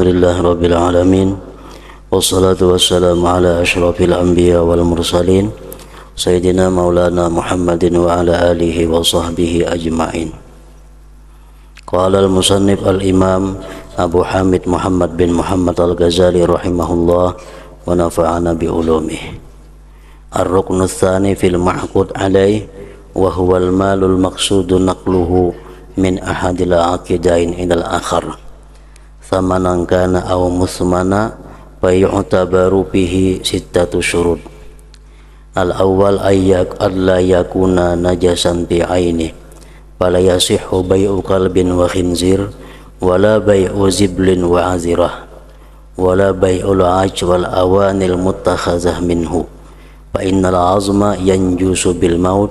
Alhamdulillah Rabbil Alamin. Wassalatu wassalamu ala ashrafil anbiya wal mursalin Sayyidina Maulana Muhammadin wa ala alihi wa sahbihi ajma'in. Qala al-musannif al-imam Abu Hamid Muhammad bin Muhammad al-Ghazali rahimahullah wa nafa'ana bi ulumih. Ar-ruknu tsani fil mahqud alaih wa huwa al-malul maqsudu naqluhu min ahadil aqidain ilal akhar. Thamanan kana aw musmana fa yu'tabaru bihi sittatu syurut. Al-awwal ayyak alla yakuna najasan bi aini fala yasihhu bai'u qalbin wa khinzir wala bai'u ziblin wa azirah wala bai'ul aj wal awanil muttakhazah minhu fa innal azma yanjusu bil maut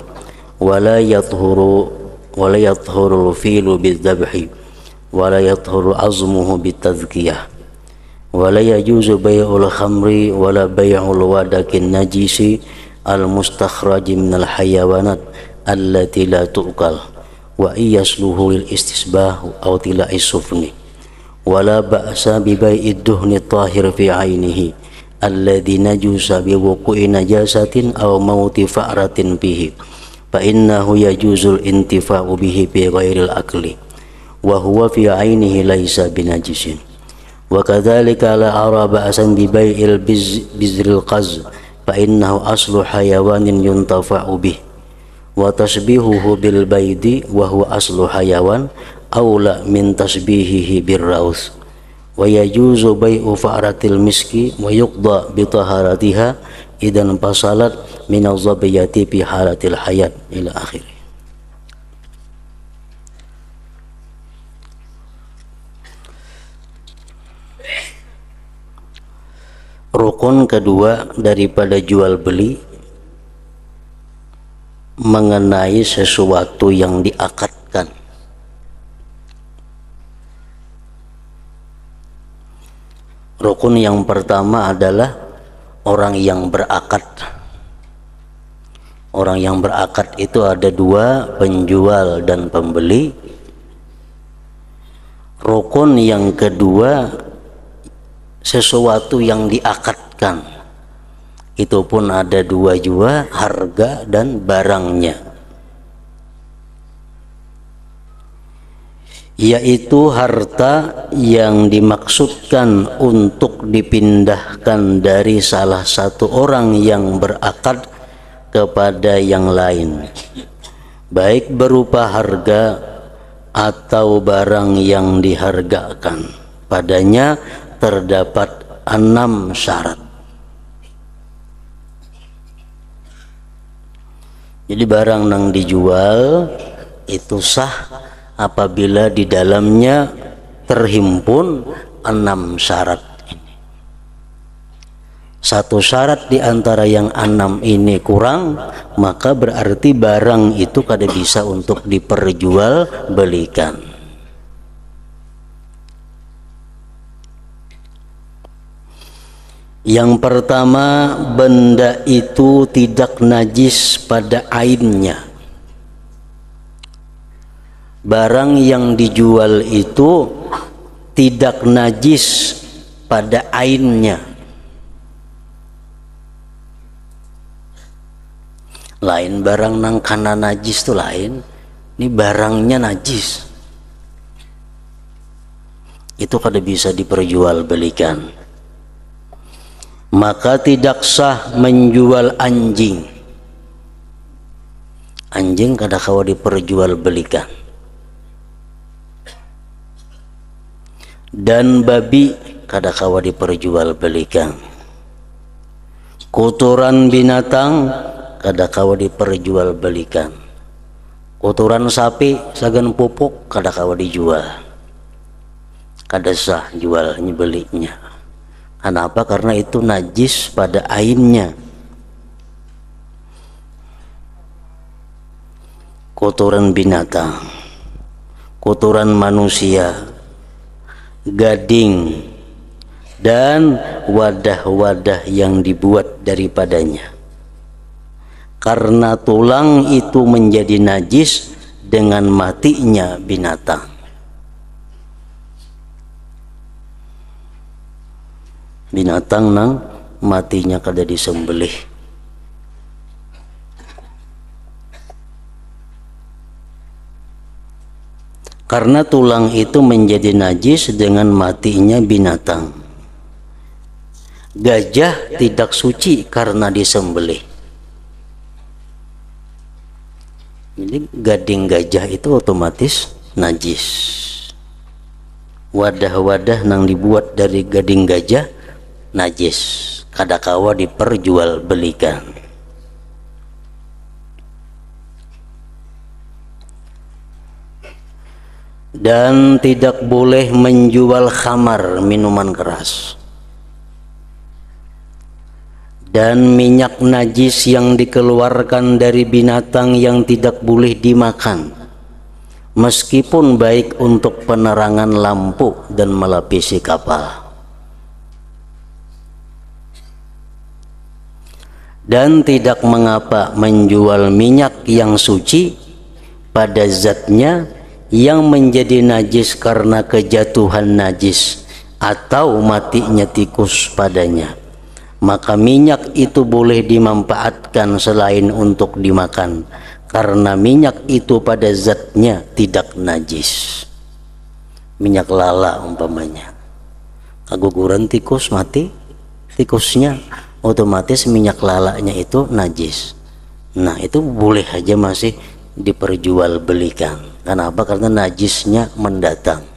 wala yathuru filu bidzabhi wala yathuru azmuhu bitazkiyah wala yajuzu bai'ul khamri wala bai'ul wadakin najisi al mustakhraji minal hayawanat allati la tu'kal wa iyasluhu lil istisbah aw tila'is sufni wala ba'sa bi bai'id duhni tahir fi ainihi alladhi najusa bi wuqu'i najasatin aw mauti fa'ratin bihi fa innahu yajuzul intifa'u bihi bi ghairil akli wa huwa fi ainihi laisa binajisin wa kadzalika la ara ba'san bi bai'il bizril qaz fa innahu aslu hayawanin yuntafa'u bih wa tasbihuhu bil baidi wa huwa aslu hayawan aula min tasbihihi bir raus wa yajuzu bai'u fa'ratil miski wa yuqda bi taharatiha idan fasalat min az-zabiyati fi halatil hayat ila akhirih. Rukun kedua daripada jual beli mengenai sesuatu yang diakadkan. Rukun yang pertama adalah orang yang berakad. Orang yang berakad itu ada dua, penjual dan pembeli. Rukun yang kedua sesuatu yang diakadkan, itu pun ada dua juga, harga dan barangnya, yaitu harta yang dimaksudkan untuk dipindahkan dari salah satu orang yang berakad kepada yang lain, baik berupa harga atau barang yang dihargakan. Padanya terdapat 6 syarat. Jadi barang yang dijual itu sah apabila di dalamnya terhimpun 6 syarat ini. Satu syarat di antara yang 6 ini kurang, maka berarti barang itu kada bisa untuk diperjualbelikan. Yang pertama, benda itu tidak najis pada ainnya. Barang yang dijual itu tidak najis pada ainnya. Lain barang nang kana najis itu lain, ini barangnya najis. Itu kada bisa diperjualbelikan. Maka tidak sah menjual anjing. Anjing kada kawa diperjualbelikan. Dan babi kada kawa diperjualbelikan. Kotoran binatang kada kawa diperjualbelikan. Kotoran sapi sagan pupuk kada kawa dijual. Kada sah jualnya belinya. Kenapa? Karena itu najis pada ainnya. Kotoran binatang, kotoran manusia, gading, dan wadah-wadah yang dibuat daripadanya. Karena tulang itu menjadi najis dengan matinya binatang. binatang nang matinya kada disembelih. Karena tulang itu menjadi najis dengan matinya binatang. Gajah tidak suci karena disembelih. Jadi gading gajah itu otomatis najis. Wadah-wadah nang dibuat dari gading gajah najis, kadakawa diperjualbelikan. Dan tidak boleh menjual khamar, minuman keras. Dan minyak najis yang dikeluarkan dari binatang yang tidak boleh dimakan, meskipun baik untuk penerangan lampu dan melapisi kapal. Dan tidak mengapa menjual minyak yang suci pada zatnya yang menjadi najis karena kejatuhan najis atau matinya tikus padanya. Maka minyak itu boleh dimanfaatkan selain untuk dimakan, karena minyak itu pada zatnya tidak najis. Minyak lala umpamanya, keguguran tikus mati, tikusnya otomatis minyak lalanya itu najis. Nah itu boleh aja masih diperjualbelikan. Kenapa? Karena najisnya mendatang.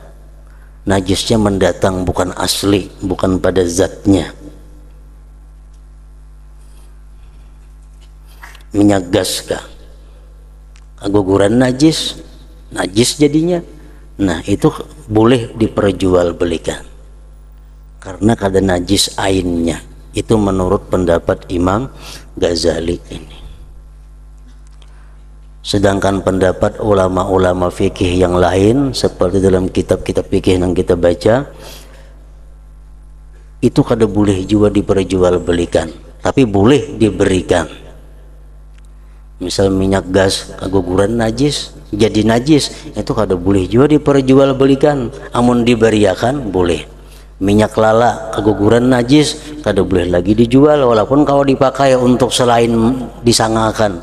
Najisnya mendatang, bukan asli, bukan pada zatnya. Minyak gas kah, keguguran najis, najis jadinya. Nah itu boleh diperjualbelikan karena kada najis ainnya. Itu menurut pendapat Imam Ghazali ini. Sedangkan pendapat ulama-ulama fikih yang lain, seperti dalam kitab-kitab fikih yang kita baca, itu kada boleh juga diperjualbelikan, tapi boleh diberikan. Misal minyak gas keguguran najis, jadi najis, itu kada boleh juga diperjualbelikan. Amun diberiakan boleh. Minyak lala keguguran najis kada boleh lagi dijual, walaupun kalau dipakai untuk selain disangakan,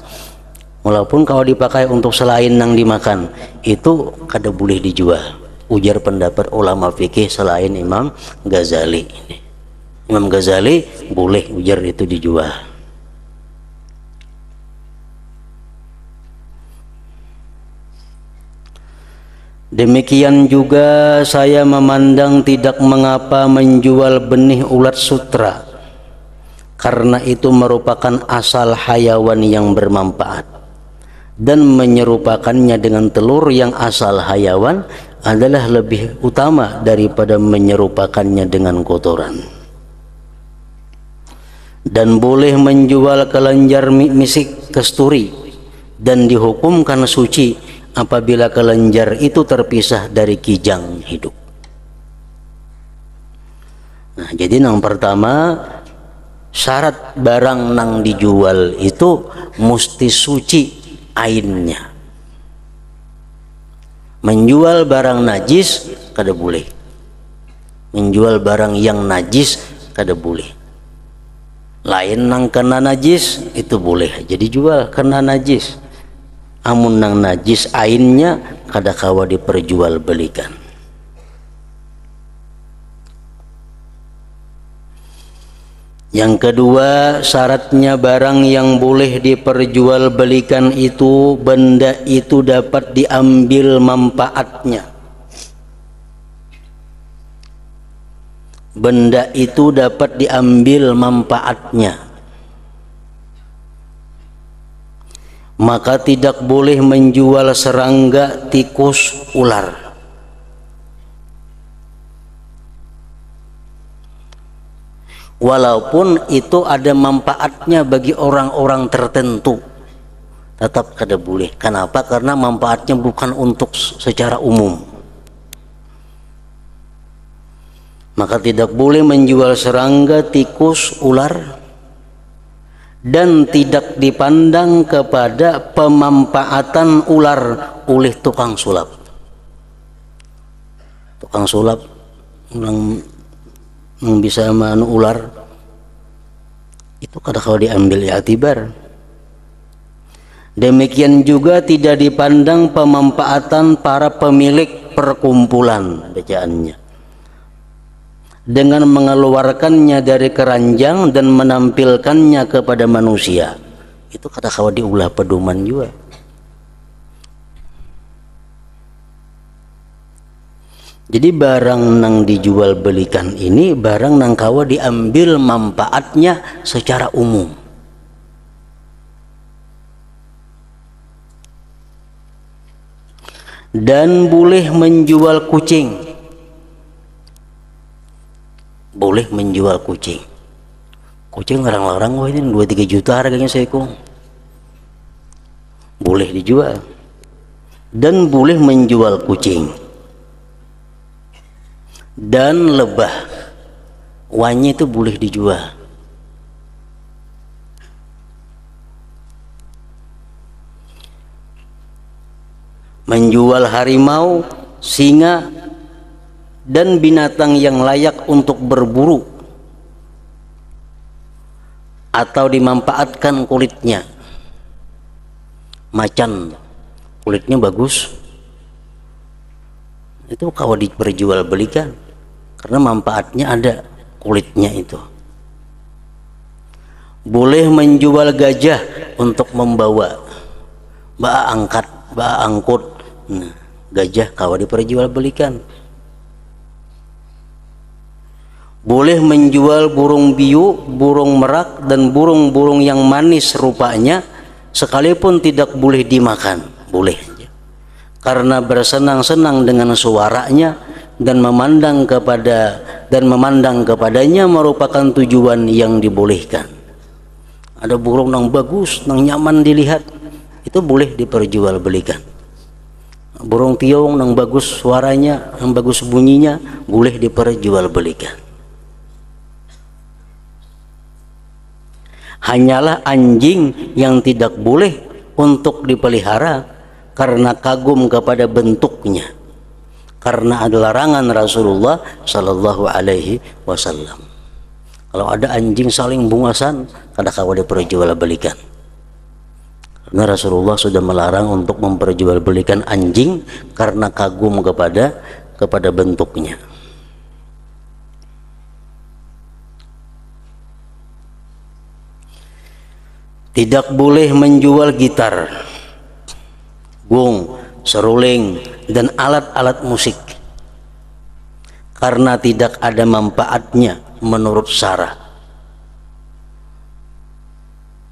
walaupun kalau dipakai untuk selain yang dimakan, itu kada boleh dijual. Ujar pendapat ulama fikih selain Imam Ghazali ini. Imam Ghazali boleh ujar itu dijual. Demikian juga saya memandang tidak mengapa menjual benih ulat sutra, karena itu merupakan asal hayawan yang bermanfaat, dan menyerupakannya dengan telur yang asal hayawan adalah lebih utama daripada menyerupakannya dengan kotoran. Dan boleh menjual kelenjar misik kasturi dan dihukumkan suci apabila kelenjar itu terpisah dari kijang hidup. Nah, jadi yang pertama, syarat barang nang dijual itu mesti suci ainnya. Menjual barang najis kada boleh. Menjual barang yang najis kada boleh. Lain nang kena najis itu boleh jadi jual kena najis. Amun nang najis ainnya kada kawa diperjualbelikan. Yang kedua, syaratnya barang yang boleh diperjualbelikan itu benda itu dapat diambil manfaatnya. Benda itu dapat diambil manfaatnya. Maka tidak boleh menjual serangga, tikus, ular. Walaupun itu ada manfaatnya bagi orang-orang tertentu, tetap kada boleh. Kenapa? Karena manfaatnya bukan untuk secara umum. Maka tidak boleh menjual serangga, tikus, ular, dan tidak dipandang kepada pemanfaatan ular oleh tukang sulap. Tukang sulap yang bisa manu ular itu kada kalau diambil i'tibar. Demikian juga tidak dipandang pemanfaatan para pemilik perkumpulan bacaannya dengan mengeluarkannya dari keranjang dan menampilkannya kepada manusia. Itu kada kalau diulah pedoman juga. Jadi barang nang dijual belikan ini barang nang kawa diambil manfaatnya secara umum. Dan boleh menjual kucing. Boleh menjual kucing. Kucing larang-larang wah ini 2-3 juta harganya seekor. Boleh dijual. Dan boleh menjual kucing. Dan lebah. Wanya itu boleh dijual. Menjual harimau, singa, dan binatang yang layak untuk berburu atau dimanfaatkan kulitnya. Macan, kulitnya bagus, itu kalau diperjualbelikan karena manfaatnya ada kulitnya itu. Boleh menjual gajah untuk membawa, angkat, angkut. Nah, gajah kalau diperjualbelikan. Boleh menjual burung biu, burung merak, dan burung-burung yang manis rupanya, sekalipun tidak boleh dimakan. Boleh, karena bersenang-senang dengan suaranya dan memandang kepadanya merupakan tujuan yang dibolehkan. Ada burung yang bagus, yang nyaman dilihat, itu boleh diperjualbelikan. Burung piung yang bagus suaranya, yang bagus bunyinya, boleh diperjualbelikan. Hanyalah anjing yang tidak boleh untuk dipelihara karena kagum kepada bentuknya, karena ada larangan Rasulullah Sallallahu Alaihi Wasallam. Kalau ada anjing saling bungasan, kada kawa diperjualbelikan. Karena Rasulullah sudah melarang untuk memperjualbelikan anjing karena kagum kepada bentuknya. Tidak boleh menjual gitar, gong, seruling, dan alat-alat musik karena tidak ada manfaatnya menurut syara.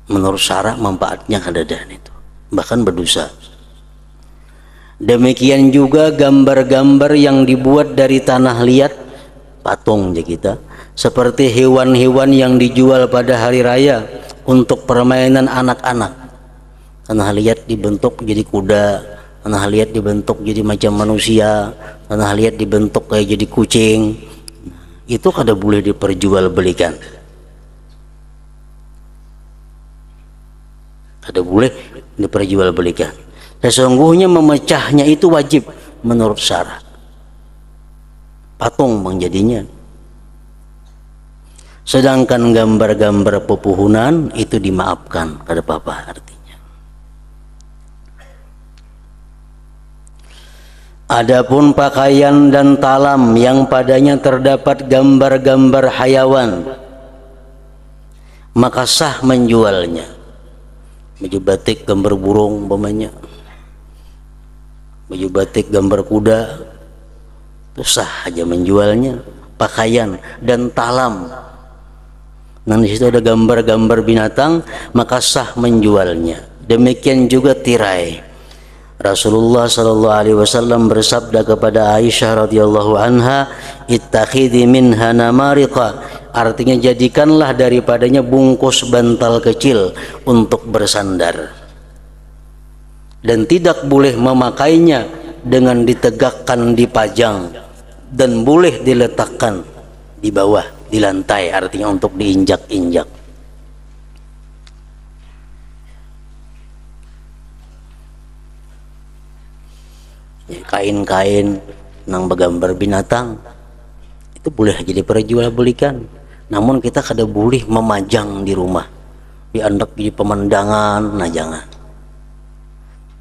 Menurut syara manfaatnya kadadaan itu, bahkan berdosa. Demikian juga gambar-gambar yang dibuat dari tanah liat, patung ya kita, seperti hewan-hewan yang dijual pada hari raya untuk permainan anak-anak. Tanah liat dibentuk jadi kuda, tanah liat dibentuk jadi macam manusia, tanah liat dibentuk kayak jadi kucing. Itu kada boleh diperjualbelikan. Kada boleh diperjualbelikan. Sesungguhnya memecahnya itu wajib menurut syara. Patung menjadinya. Sedangkan gambar-gambar pepohonan itu dimaafkan, kada apa-apa artinya. Adapun pakaian dan talam yang padanya terdapat gambar-gambar hayawan, maka sah menjualnya. Baju batik gambar burung umpamanya, baju batik gambar kuda, itu sah aja menjualnya. Pakaian dan talam, nah di situ ada gambar-gambar binatang, maka sah menjualnya. Demikian juga tirai. Rasulullah Sallallahu Alaihi Wasallam bersabda kepada Aisyah radhiyallahu anha, ittakhidhi minha namariqa, artinya jadikanlah daripadanya bungkus bantal kecil untuk bersandar, dan tidak boleh memakainya dengan ditegakkan dipajang, dan boleh diletakkan di bawah di lantai, artinya untuk diinjak-injak. Kain-kain nang bergambar binatang itu itu boleh jadi perjualbelikan. Namun kita kada boleh memajang di rumah, diandak di pemandangan, nah jangan.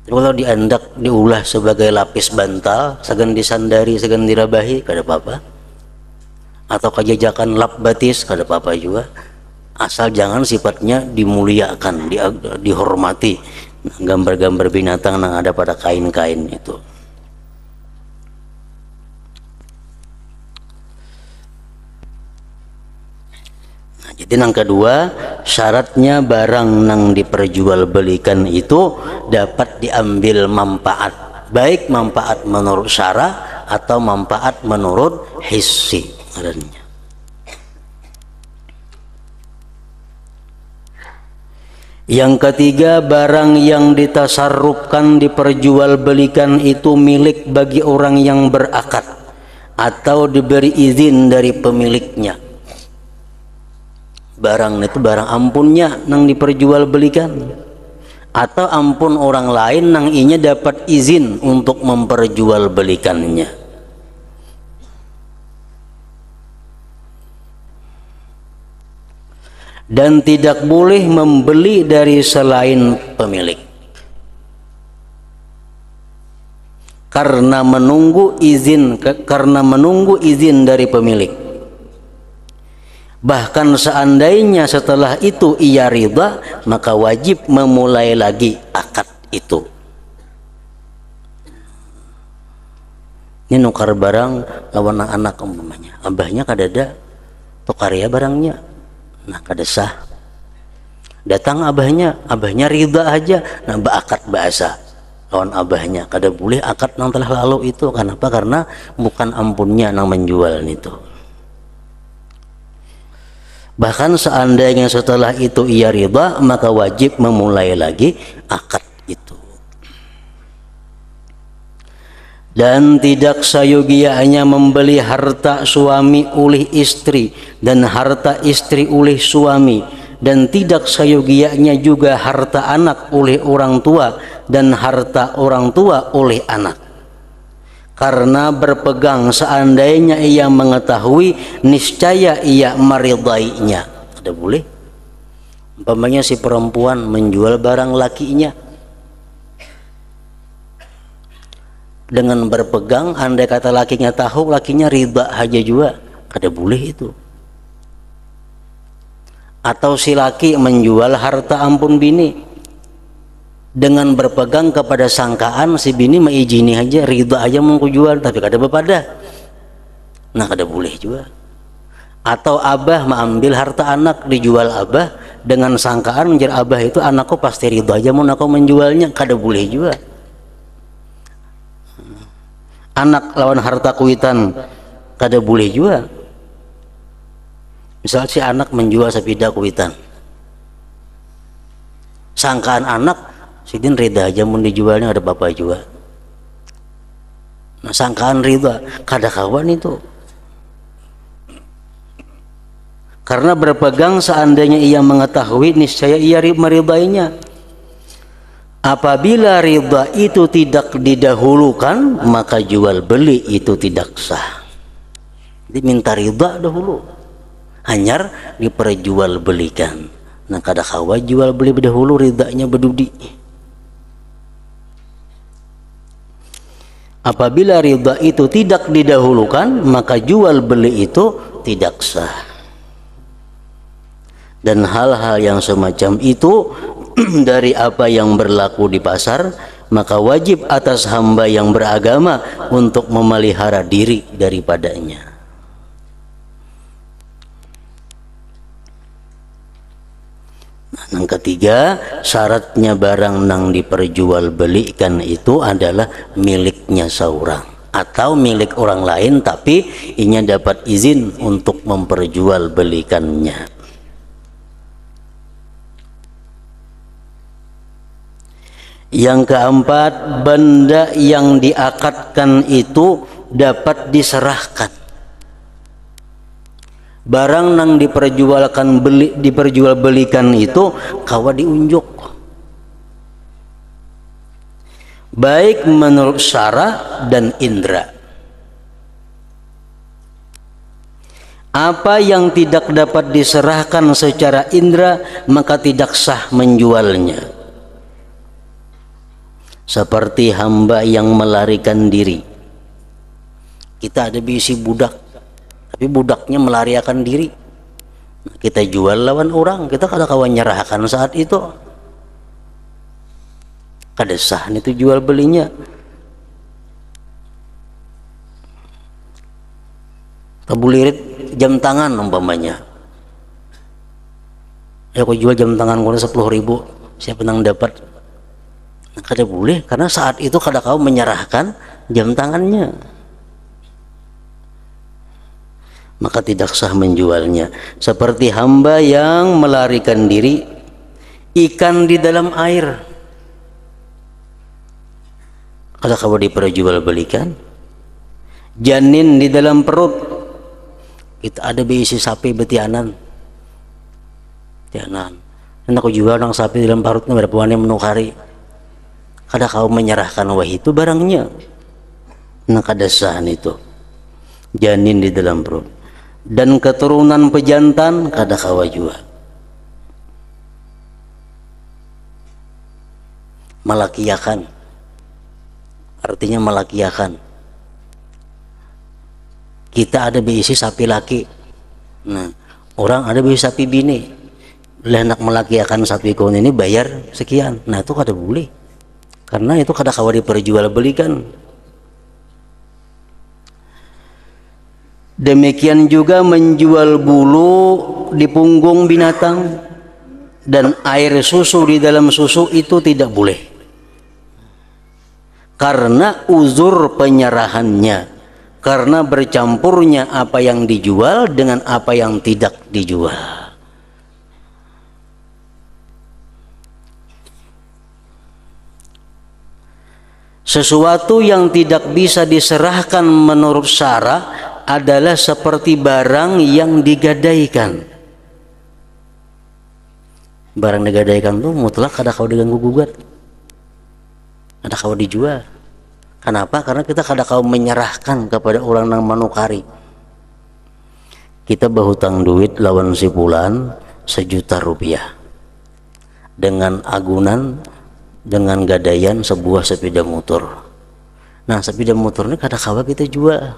Kalau diandak diulah sebagai lapis bantal, segan disandari, segan dirabahi, kada apa-apa. Atau kajajakan lap batis, kada apa-apa juga. Asal jangan sifatnya dimuliakan, dihormati. Gambar-gambar binatang yang ada pada kain-kain itu. Jadi yang kedua, syaratnya barang yang diperjualbelikan itu dapat diambil manfaat, baik manfaat menurut syara atau manfaat menurut hissi. Yang ketiga, barang yang ditasarrufkan diperjualbelikan itu milik bagi orang yang berakad atau diberi izin dari pemiliknya. Barang itu barang ampunnya nang diperjualbelikan, atau ampun orang lain nang inya dapat izin untuk memperjualbelikannya. Dan tidak boleh membeli dari selain pemilik karena menunggu izin dari pemilik. Bahkan seandainya setelah itu ia ridha, maka wajib memulai lagi akad itu. Ini nukar barang lawan anak umpamanya, abahnya kadada tukar ya barangnya, nah kada sah. Datang abahnya ridha aja, nah akad bahasa lawan abahnya, kada boleh akad nang telah lalu itu. Kenapa? Karena bukan ampunnya nang menjual itu. Bahkan seandainya setelah itu ia ridha, maka wajib memulai lagi akad itu. Dan tidak sayogianya membeli harta suami oleh istri dan harta istri oleh suami, dan tidak sayogianya juga harta anak oleh orang tua dan harta orang tua oleh anak. Karena berpegang seandainya ia mengetahui niscaya ia meridainya. Tidak boleh. Umpamanya si perempuan menjual barang lakinya dengan berpegang, andai kata lakinya tahu, lakinya ridha aja juga, kada boleh itu. Atau si laki menjual harta ampun bini dengan berpegang kepada sangkaan si bini mengizini aja, ridha aja mau jual, tapi kada bepada, nah kada boleh juga. Atau abah mengambil harta anak dijual abah dengan sangkaan menjadi abah itu anakku pasti ridha aja mau aku menjualnya, kada boleh juga. Anak lawan harta kuitan kada boleh juga. Misal si anak menjual sepeda kuitan, sangkaan anak sidin ridha aja mau dijualnya, ada apa-apa juga. Nah sangkaan ridha kada kawan itu. Karena berpegang seandainya ia mengetahui niscaya ia meridainya. Apabila ridha itu tidak didahulukan, maka jual beli itu tidak sah. Jadi minta ridha dahulu, hanyar diperjualbelikan. Nah kada kawa jual beli dahulu, ridhanya bedudi. Apabila ridha itu tidak didahulukan, maka jual beli itu tidak sah. Dan hal-hal yang semacam itu dari apa yang berlaku di pasar, maka wajib atas hamba yang beragama untuk memelihara diri daripadanya. Yang ketiga, syaratnya barang yang diperjualbelikan itu adalah miliknya seorang atau milik orang lain, tapi inya dapat izin untuk memperjualbelikannya. Yang keempat, benda yang diakadkan itu dapat diserahkan. Barang yang diperjualbelikan itu kawa diunjuk, baik menurut syara dan indra. Apa yang tidak dapat diserahkan secara indera maka tidak sah menjualnya. Seperti hamba yang melarikan diri. Kita ada bisi budak, tapi budaknya melarikan diri. Kita jual lawan orang, kita kada kawan nyerahkan saat itu. Kada sah itu jual belinya. Tabulirit jam tangan umpamanya. Ya aku jual jam tangan kurang 10.000, siapa yang dapat? Kada boleh, karena saat itu kada kau menyerahkan jam tangannya, maka tidak sah menjualnya. Seperti hamba yang melarikan diri, ikan di dalam air, kada kau diperjualbelikan. Janin di dalam perut, kita ada berisi sapi betianan, dan aku jual nang sapi di dalam perutnya berapa yang menukari. Kada kau menyerahkan wah itu barangnya, nah kada sah itu janin di dalam perut. Dan keturunan pejantan kada kau jual. Malakiakan, artinya malakiakan. Kita ada berisi sapi laki, nah orang ada berisi sapi bini, hendak melakiakan sapi kawan ini bayar sekian, nah itu kada boleh, karena itu kada kawa diperjualbelikan. Demikian juga menjual bulu di punggung binatang dan air susu di dalam susu itu tidak boleh, karena uzur penyerahannya, karena bercampurnya apa yang dijual dengan apa yang tidak dijual. Sesuatu yang tidak bisa diserahkan menurut syara adalah seperti barang yang digadaikan. Barang digadaikan tuh mutlak kada kau diganggu gugat, kada kau dijual. Kenapa? Karena kita kada kau menyerahkan kepada orang yang manukari. Kita berhutang duit lawan si fulan 1 juta rupiah dengan agunan, dengan gadaian sebuah sepeda motor. Nah sepeda motor ini kada kawa kita jual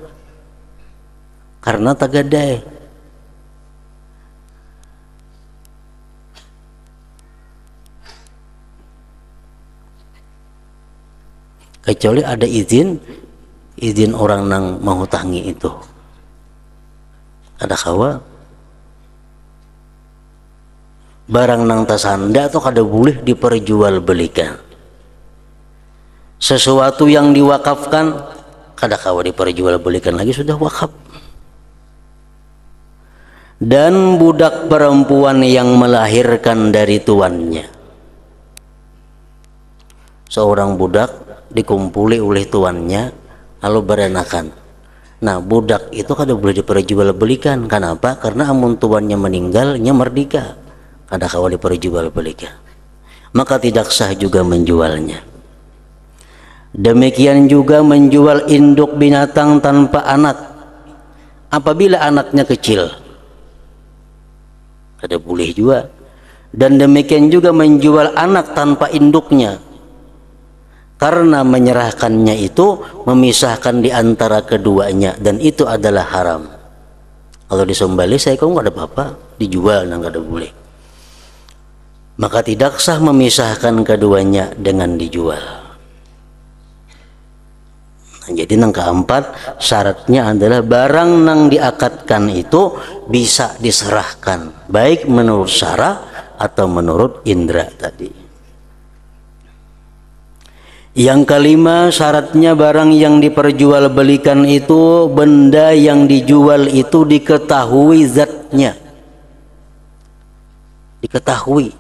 karena tak gadai. Kecuali ada izin orang nang menghutangi itu, kada kawa barang nang tasanda atau kada boleh diperjualbelikan. Sesuatu yang diwakafkan kada kawa diperjualbelikan lagi, sudah wakaf. Dan budak perempuan yang melahirkan dari tuannya, seorang budak dikumpuli oleh tuannya lalu berenakan. Nah budak itu kada boleh diperjualbelikan. Kenapa? Karena amun tuannya meninggalnya merdeka, kada kawa diperjualbelikan, maka tidak sah juga menjualnya. Demikian juga menjual induk binatang tanpa anak apabila anaknya kecil, kada boleh juga. Dan demikian juga menjual anak tanpa induknya, karena menyerahkannya itu memisahkan di antara keduanya, dan itu adalah haram. Kalau disembelih saya kok nggak ada apa-apa, dijual nang kada boleh. Maka tidak sah memisahkan keduanya dengan dijual. Nah, jadi yang keempat syaratnya adalah barang nang diakatkan itu bisa diserahkan, baik menurut syara atau menurut indra tadi. Yang kelima syaratnya barang yang diperjualbelikan itu, benda yang dijual itu diketahui zatnya, diketahui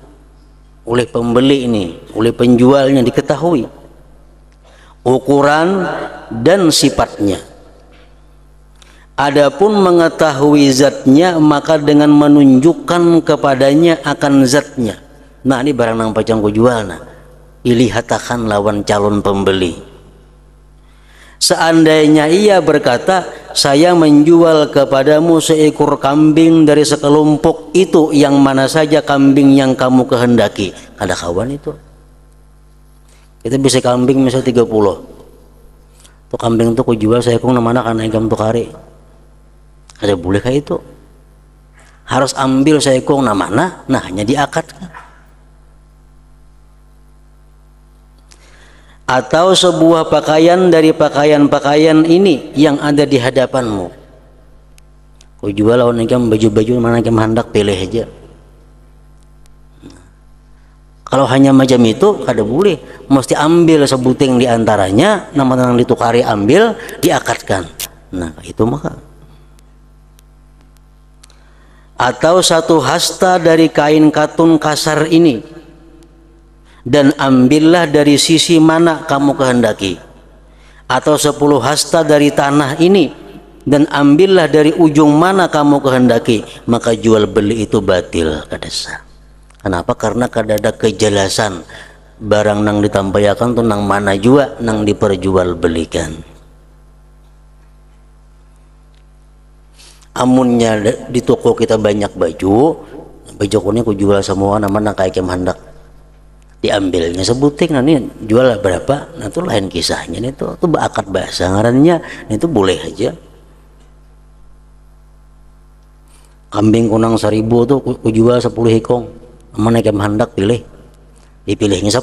oleh pembeli ini, oleh penjualnya, diketahui ukuran dan sifatnya. Adapun mengetahui zatnya maka dengan menunjukkan kepadanya akan zatnya. Nah ini barang nang pacang ku jual, nah ilihatakan lawan calon pembeli. Seandainya ia berkata, saya menjual kepadamu seekor kambing dari sekelompok itu, yang mana saja kambing yang kamu kehendaki. Ada kawan itu, kita bisa kambing misalnya 30, tuh kambing itu kujual seekor namanya karena ikam tukari. Ada boleh kayak itu? Harus ambil seekor namanya, nah hanya diakad. Atau sebuah pakaian dari pakaian-pakaian ini yang ada di hadapanmu. Kau jual lawan ikam baju-baju mana ikam hendak, pilih aja. Kalau hanya macam itu kada boleh, mesti ambil sebuting di antaranya, nama yang ditukari ambil, diakadkan. Nah itu maka. Atau satu hasta dari kain katun kasar ini, dan ambillah dari sisi mana kamu kehendaki. Atau 10 hasta dari tanah ini, dan ambillah dari ujung mana kamu kehendaki, maka jual beli itu batil kadasa. Kenapa? Karena kada ada kejelasan barang nang ditampayakan tuh nang mana jua nang diperjualbelikan. Amunnya di toko kita banyak baju kuning ku jual semua nama nang kayak hendak, diambilnya sebuting, nah ini jual berapa, nah itu lain kisahnya. Itu akad bahasa ngarannya, itu boleh aja. Kambing kunang 1000 tuh ku jual 10 hikong, mana yang hendak pilih, dipilihnya 10,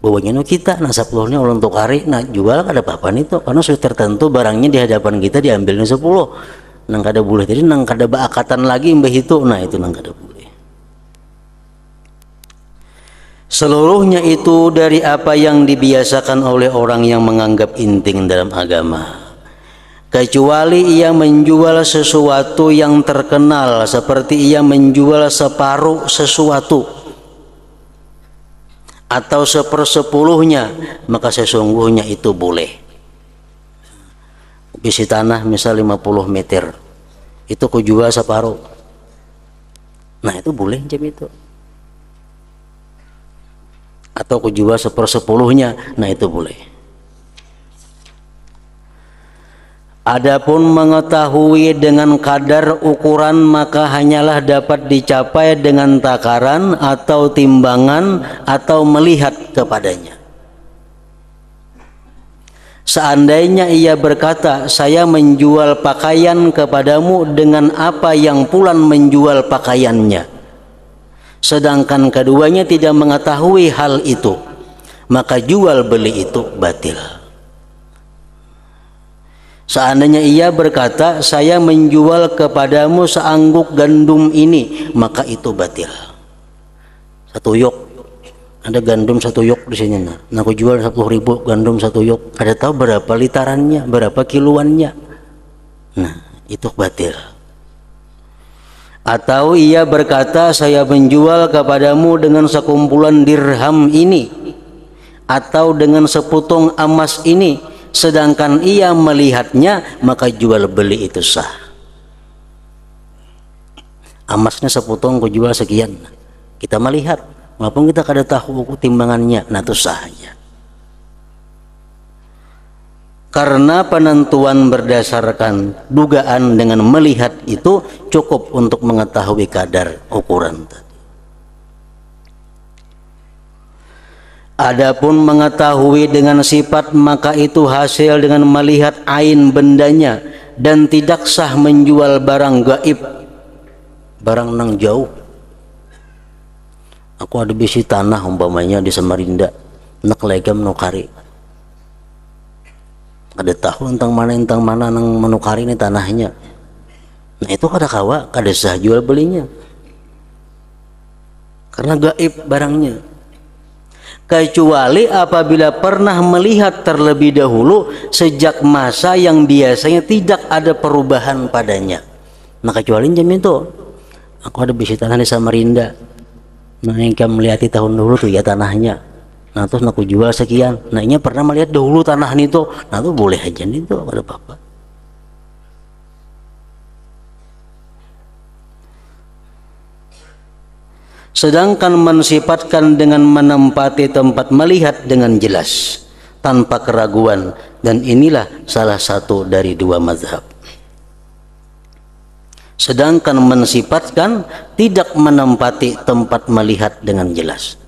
bawanya kita, nah 10 nya ulun tukari, nah jual kada apa-apa itu, karena sudah tertentu barangnya di hadapan kita, diambilnya 10, nang kada boleh. Jadi nang kada baakatan lagi mbah itu, nah itu nang kada boleh. Seluruhnya itu dari apa yang dibiasakan oleh orang yang menganggap inting dalam agama, kecuali ia menjual sesuatu yang terkenal, seperti ia menjual separuh sesuatu atau 1/10-nya, maka sesungguhnya itu boleh. Bisi tanah misal 50 meter, itu ku jual separuh, nah itu boleh jam itu. Atau ku jual 1/10-nya, nah itu boleh. Adapun mengetahui dengan kadar ukuran, maka hanyalah dapat dicapai dengan takaran atau timbangan atau melihat kepadanya. Seandainya ia berkata, saya menjual pakaian kepadamu dengan apa yang Fulan menjual pakaiannya, sedangkan keduanya tidak mengetahui hal itu, maka jual beli itu batil. Seandainya ia berkata, saya menjual kepadamu seangguk gandum ini, maka itu batil. 1 yok, ada gandum 1 yok di sini, nah aku jual 10.000 gandum 1 yok, ada tahu berapa litarannya, berapa kiloannya, nah itu batil. Atau ia berkata, saya menjual kepadamu dengan sekumpulan dirham ini atau dengan sepotong emas ini, sedangkan ia melihatnya, maka jual beli itu sah. Emasnya sepotong, ku jual sekian, kita melihat, walaupun kita kada tahu timbangannya, nah itu sah aja. Karena penentuan berdasarkan dugaan dengan melihat itu cukup untuk mengetahui kadar ukuran tadi. Adapun mengetahui dengan sifat, maka itu hasil dengan melihat ain bendanya, dan tidak sah menjual barang gaib, barang nang jauh. Aku ada bisi tanah umpamanya di Samarinda, nak legam nukari, kada tahu tentang mana nang menukari ini tanahnya, nah itu kada kawa, kada sah jual belinya karena gaib barangnya, kecuali apabila pernah melihat terlebih dahulu sejak masa yang biasanya tidak ada perubahan padanya. Nah kecuali jam itu, aku ada bisi tanah di Samarinda, nah yang kamu melihat tahun dulu tuh ya tanahnya, nah terus aku jual sekian, nah ini pernah melihat dahulu tanah itu, nah itu boleh aja itu, ada apa-apa. Sedangkan mensifatkan dengan menempati tempat melihat dengan jelas, tanpa keraguan, dan inilah salah satu dari dua mazhab. Sedangkan mensifatkan tidak menempati tempat melihat dengan jelas.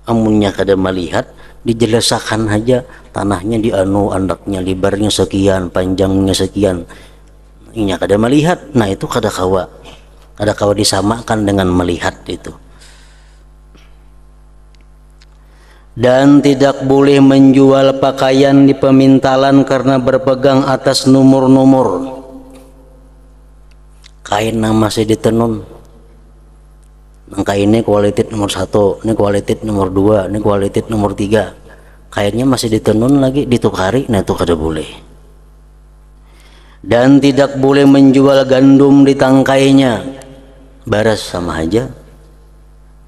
Amunnya kada melihat, dijelasakan aja tanahnya di andaknya lebarnya sekian, panjangnya sekian. Inya kada melihat, nah itu kada kawa disamakan dengan melihat itu. Dan tidak boleh menjual pakaian di pemintalan karena berpegang atas nomor-nomor. Kain yang masih ditenun, kainnya kualitas nomor 1, ini kualitas nomor 2, ini kualitas nomor 3, kainnya masih ditenun lagi, ditukari, nah itu kada boleh. Dan tidak boleh menjual gandum di tangkainya, baras sama aja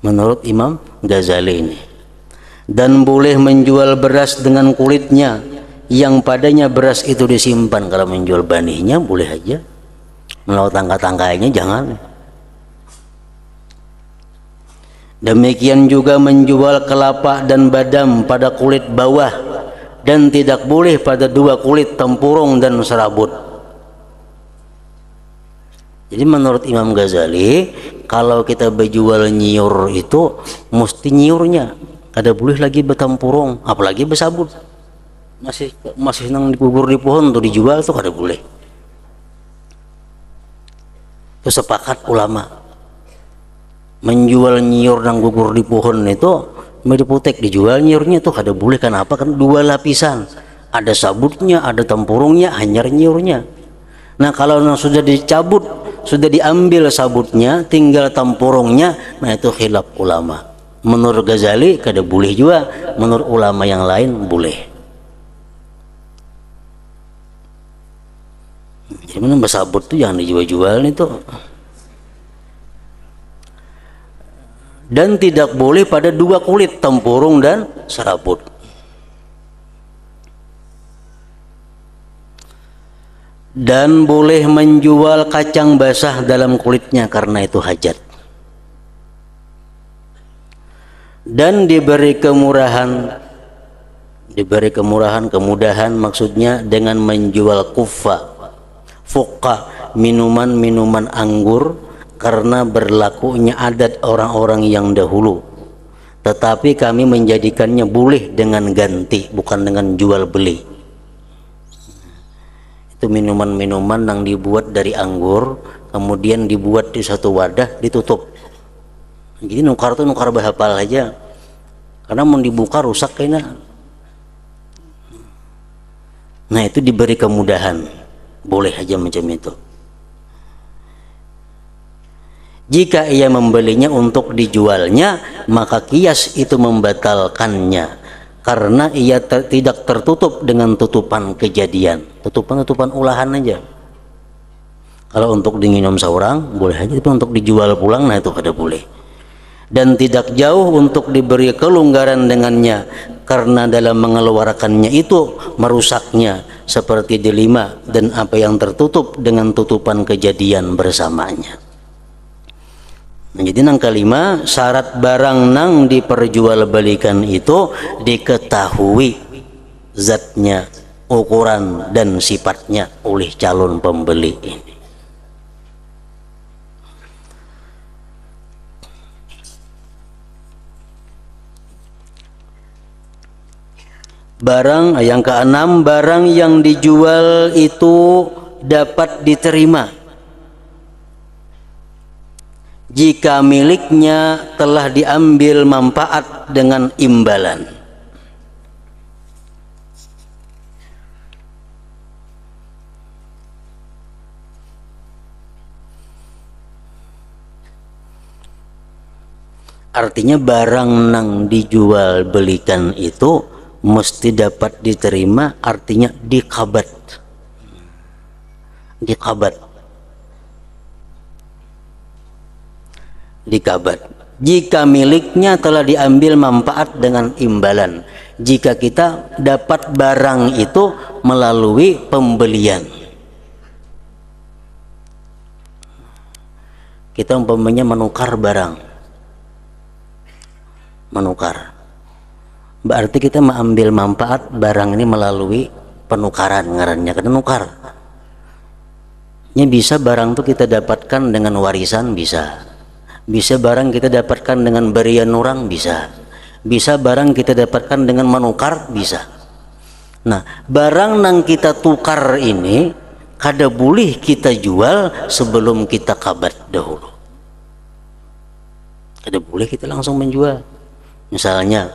menurut Imam Ghazali ini. Dan boleh menjual beras dengan kulitnya yang padanya beras itu disimpan. Kalau menjual banihnya boleh aja, melalui tangkai-tangkainya jangan. Demikian juga menjual kelapa dan badam pada kulit bawah, dan tidak boleh pada dua kulit tempurung dan serabut. Jadi menurut Imam Ghazali, kalau kita berjual nyiur itu mesti nyiurnya, kada boleh lagi bertempurung, apalagi bersabut. Masih nang digugur di pohon tuh dijual tuh kada boleh. Itu sepakat ulama. Menjual nyiur nang gugur di pohon itu mediputek, dijual nyiurnya tuh kada boleh. Kenapa? Kan dua lapisan, ada sabutnya, ada tempurungnya, hanyar nyiurnya. Nah kalau sudah dicabut, sudah diambil sabutnya, tinggal tempurungnya, nah itu khilaf ulama. Menurut Ghazali kada boleh juga, menurut ulama yang lain boleh. Jadi mana bersabut tuh jangan dijual-jual itu. Dan tidak boleh pada dua kulit, tempurung dan serabut. Dan boleh menjual kacang basah dalam kulitnya karena itu hajat. Dan diberi kemudahan maksudnya dengan menjual fuqa, minuman anggur, karena berlakunya adat orang-orang yang dahulu. Tetapi kami menjadikannya boleh dengan ganti, bukan dengan jual beli. Itu minuman-minuman yang dibuat dari anggur, kemudian dibuat di satu wadah, ditutup. Jadi nukar berhafal aja, karena mau dibuka rusak kayaknya. Nah itu diberi kemudahan, boleh aja macam itu. Jika ia membelinya untuk dijualnya, maka kias itu membatalkannya, karena ia tidak tertutup dengan tutupan kejadian, tutupan ulahan aja. Kalau untuk diminum seorang boleh aja, tapi untuk dijual pulang nah itu kada boleh. Dan tidak jauh untuk diberi kelonggaran dengannya, karena dalam mengeluarkannya itu merusaknya, seperti delima dan apa yang tertutup dengan tutupan kejadian bersamanya. Nah, jadi nang kelima, syarat barang nang diperjualbelikan itu diketahui zatnya, ukuran dan sifatnya oleh calon pembeli ini. Barang yang keenam, barang yang dijual itu dapat diterima jika miliknya telah diambil manfaat dengan imbalan. Artinya barang nang dijual belikan itu mesti dapat diterima, artinya dikabat. Jika miliknya telah diambil manfaat dengan imbalan, jika kita dapat barang itu melalui pembelian. Kita umpamanya menukar barang, Berarti kita mengambil manfaat barang ini melalui penukaran, ngarannya kena nukar. Ini bisa barang itu kita dapatkan dengan warisan, bisa barang kita dapatkan dengan berian orang, bisa barang kita dapatkan dengan menukar, bisa. Nah, barang yang kita tukar ini kada boleh kita jual sebelum kita kabat dahulu. Kada boleh kita langsung menjual. Misalnya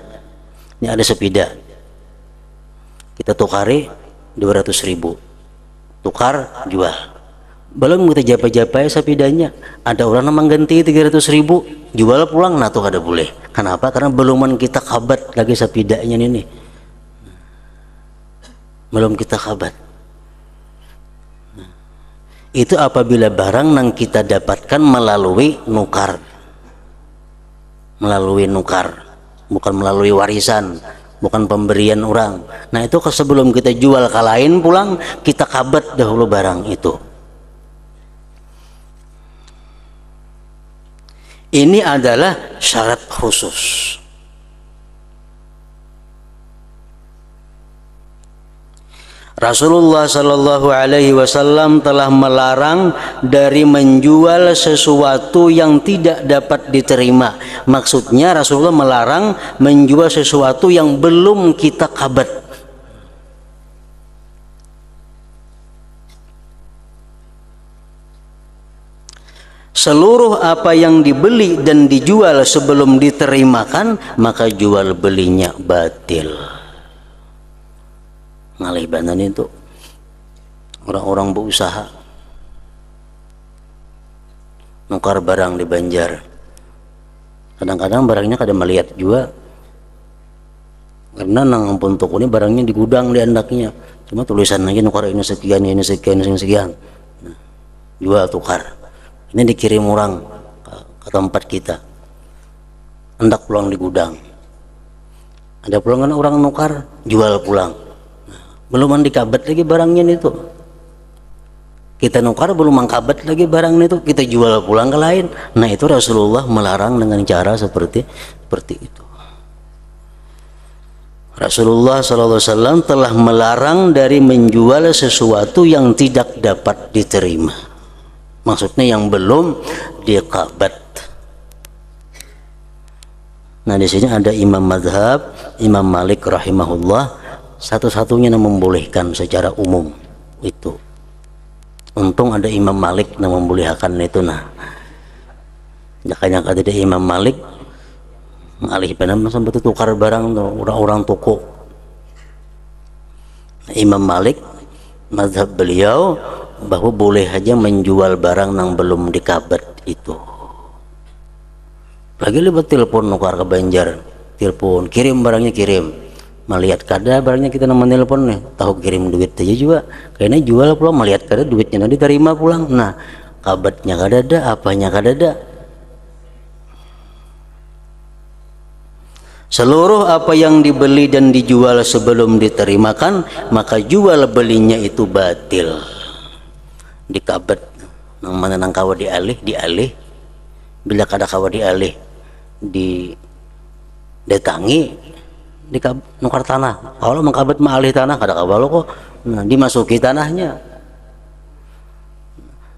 ini ada sepeda, kita tukari 200.000, tukar jual. Belum kita japa-japai sepedanya, ada orang yang mengganti 300.000, jual pulang, nah tuh kada boleh. Kenapa? Karena beluman kita kabat lagi sepedanya ini, belum kita kabat. Itu apabila barang yang kita dapatkan melalui nukar, bukan melalui warisan, bukan pemberian orang. Nah itu sebelum kita jual ke lain pulang, kita kabat dahulu barang itu. Ini adalah syarat khusus. Rasulullah Shallallahu Alaihi Wasallam telah melarang dari menjual sesuatu yang tidak dapat diterima. Maksudnya Rasulullah melarang menjual sesuatu yang belum kita kabat. Seluruh apa yang dibeli dan dijual sebelum diterimakan, maka jual belinya batil. Ngalih banan itu orang-orang berusaha nukar barang di Banjar. Kadang-kadang barangnya kada melihat juga, karena nang ampun toko ini barangnya di gudang di andaknya, cuma tulisan lagi nukar ini sekian, ini sekian, ini sekian. Nah, jual tukar. Ini dikirim orang ke tempat kita, hendak pulang di gudang. Ada pulangan orang nukar, jual pulang. Nah, belum dikabat lagi barangnya itu. Kita nukar belum mengkabat lagi barangnya itu, kita jual pulang ke lain. Nah itu Rasulullah melarang dengan cara seperti itu. Rasulullah SAW telah melarang dari menjual sesuatu yang tidak dapat diterima. Maksudnya yang belum dikabat. Nah di sini ada Imam Madhab, Imam Malik rahimahullah, satu-satunya yang membolehkan secara umum itu. Untung ada Imam Malik yang membolehkan itu. Nah, jangan ada Imam Malik ngalih penam sampai tukar barang orang-orang toko. Imam Malik mazhab beliau bahwa boleh aja menjual barang yang belum dikabat itu. Lagi lebat telepon nukar ke Banjar, telepon kirim barangnya, kirim melihat kada barangnya, kita nama telepon nih, tahu kirim duit aja juga kayaknya jual pulang, melihat kada duitnya nanti terima pulang. Nah kabatnya kada ada, apanya kada ada. Seluruh apa yang dibeli dan dijual sebelum diterimakan, maka jual belinya itu batil. Dikabat nang mana nang kawa dialih bila kada kawa dialih datangi di nukar tanah. Kalau mengkabat maalih tanah kada kabalo kok. Nah dimasuki tanahnya,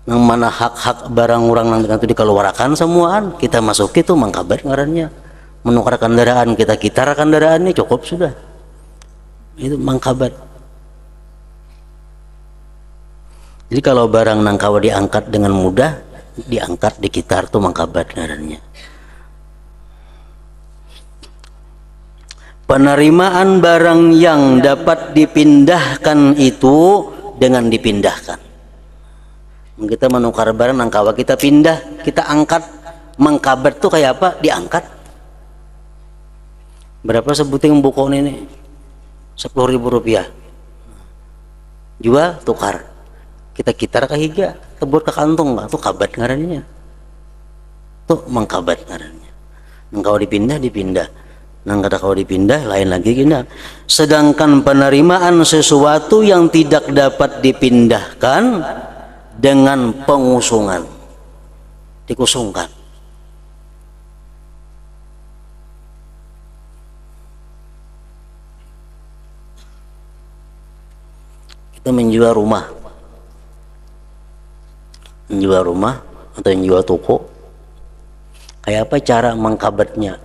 nang mana hak-hak barang orang nang itu dikeluarkan semuaan, kita masuki itu mengkabat ngarannya. Menukar kendaraan, kita kitar kendaraannya cukup sudah, itu mengkabat. Jadi kalau barang nang kawa diangkat dengan mudah, diangkat dikitar tuh mengkabat ngarannya. Penerimaan barang yang dapat dipindahkan itu dengan dipindahkan. Kita menukar barang nang kawa kita pindah, kita angkat, mengkabat tuh kayak apa? Diangkat. Berapa sebuting buku ini? 10.000 rupiah. Jual tukar. Kita kitar ke higa, tebur ke kantong, tuh kabat ngarannya. Tuh mengkabat ngarannya. Nang kau dipindah, nang kata kau dipindah, lain lagi gini. Sedangkan penerimaan sesuatu yang tidak dapat dipindahkan dengan pengusungan, dikusungkan. menjual rumah, atau menjual toko, kayak apa cara mengkabatnya?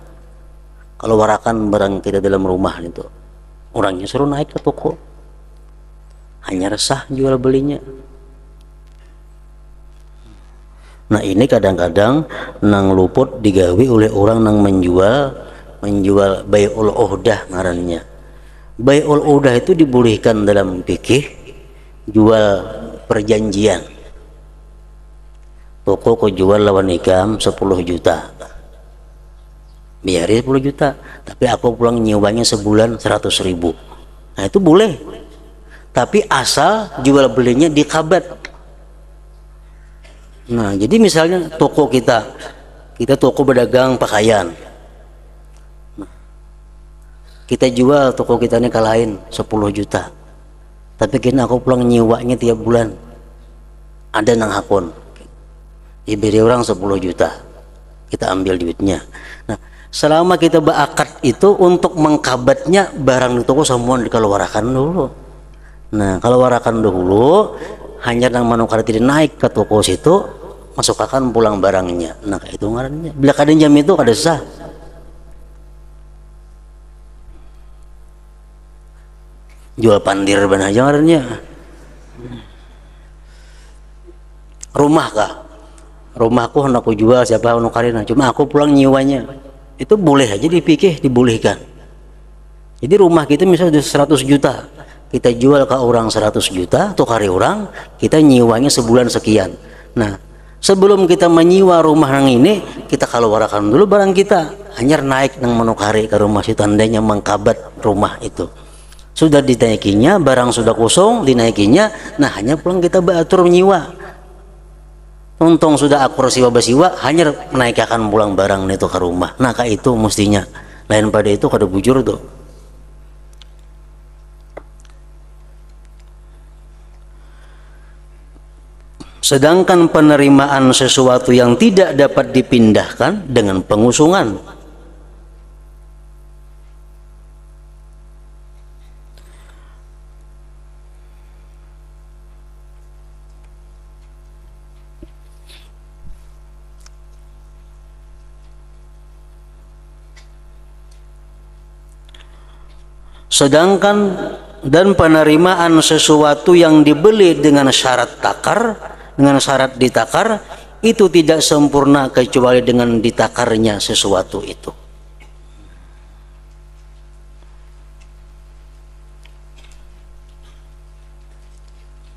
Kalau warakan barang kita dalam rumah itu, orangnya suruh naik ke toko, hanya resah jual belinya. Nah ini kadang-kadang nang luput digawi oleh orang nang menjual bai'ul uhdah ngarannya. Bai'ul uhdah itu dibolehkan dalam fikih, jual perjanjian. Toko kau jual lawan ikam 10 juta, biarin 10 juta, tapi aku pulang nyewanya sebulan 100.000. Nah itu boleh, tapi asal jual belinya dikabat. Nah jadi misalnya toko kita toko pedagang pakaian, nah, kita jual toko kita ini ke lain 10 juta, tapi kini aku pulang nyewanya tiap bulan, ada nang hakun diberi orang 10 juta, kita ambil duitnya. Nah selama kita berakad itu untuk mengkabatnya barang di toko semua dikeluarkan dulu. Nah kalau warakan dulu hanya nang manukar tidak naik ke toko situ, masukkan pulang barangnya. Nah itu ngarannya bila kadang jam itu kada sah. Jual pandir benar aja ngarannya. Rumah kah? Rumahku hendak aku jual, siapa nukarina, cuma aku pulang nyiwanya, itu boleh aja dipikir, dibolehkan. Jadi rumah kita misalnya 100 juta, kita jual ke orang 100 juta, tukari orang, kita nyiwanya sebulan sekian. Nah sebelum kita menyiwa rumah yang ini, kita keluarkan dulu barang kita, hanya naik nang menukari ke rumah situ, tandanya mengkabat rumah itu. Sudah dinaikinya, barang sudah kosong, dinaikinya, nah hanya pulang kita beratur menyiwa. Untung sudah akur siwa basiwa, hanya menaikkan pulang barang itu ke rumah. Nah kayak itu mestinya, lain pada itu kada bujur tuh. Sedangkan penerimaan sesuatu yang tidak dapat dipindahkan dengan pengusungan. Sedangkan dan penerimaan sesuatu yang dibeli dengan syarat takar, dengan syarat ditakar, itu tidak sempurna kecuali dengan ditakarnya sesuatu itu.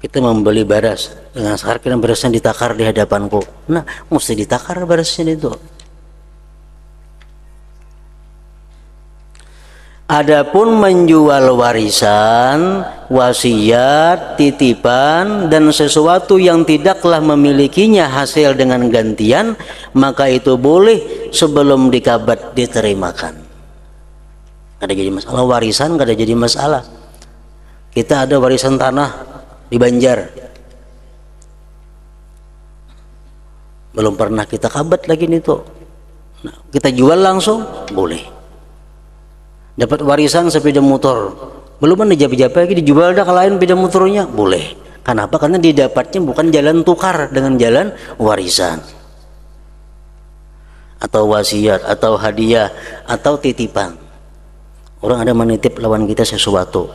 Kita membeli beras dengan syarat berasnya ditakar di hadapanku. Nah, mesti ditakar berasnya itu. Adapun menjual warisan, wasiat, titipan, dan sesuatu yang tidaklah memilikinya hasil dengan gantian, maka itu boleh sebelum dikabat diterimakan. Ada jadi masalah warisan, ada jadi masalah. Kita ada warisan tanah di Banjar, belum pernah kita kabat lagi nih tuh. Nah, kita jual langsung boleh. Dapat warisan sepeda motor, belum ada japa-japa lagi, dijual dah ke lain sepeda motornya, boleh. Kenapa? Karena didapatnya bukan jalan tukar dengan jalan warisan atau wasiat atau hadiah atau titipan. Orang ada menitip lawan kita sesuatu,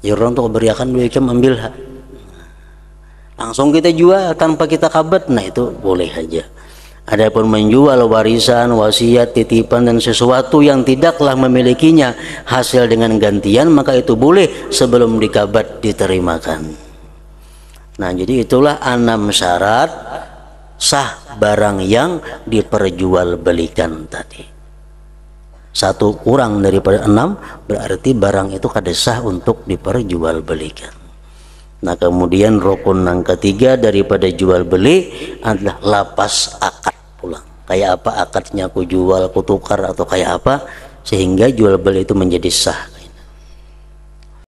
ya orang tuh beriakan duit ambil langsung kita jual tanpa kita kabat, nah itu boleh aja. Adapun menjual warisan, wasiat, titipan, dan sesuatu yang tidaklah memilikinya hasil dengan gantian, maka itu boleh sebelum dikabat diterimakan. Nah jadi itulah 6 syarat sah barang yang diperjualbelikan tadi. 1 kurang daripada 6 berarti barang itu kada sah untuk diperjualbelikan. Nah kemudian rukun yang ketiga daripada jual beli adalah lapas akad pulang. Kayak apa akadnya, aku jual, aku tukar, atau kayak apa, sehingga jual beli itu menjadi sah.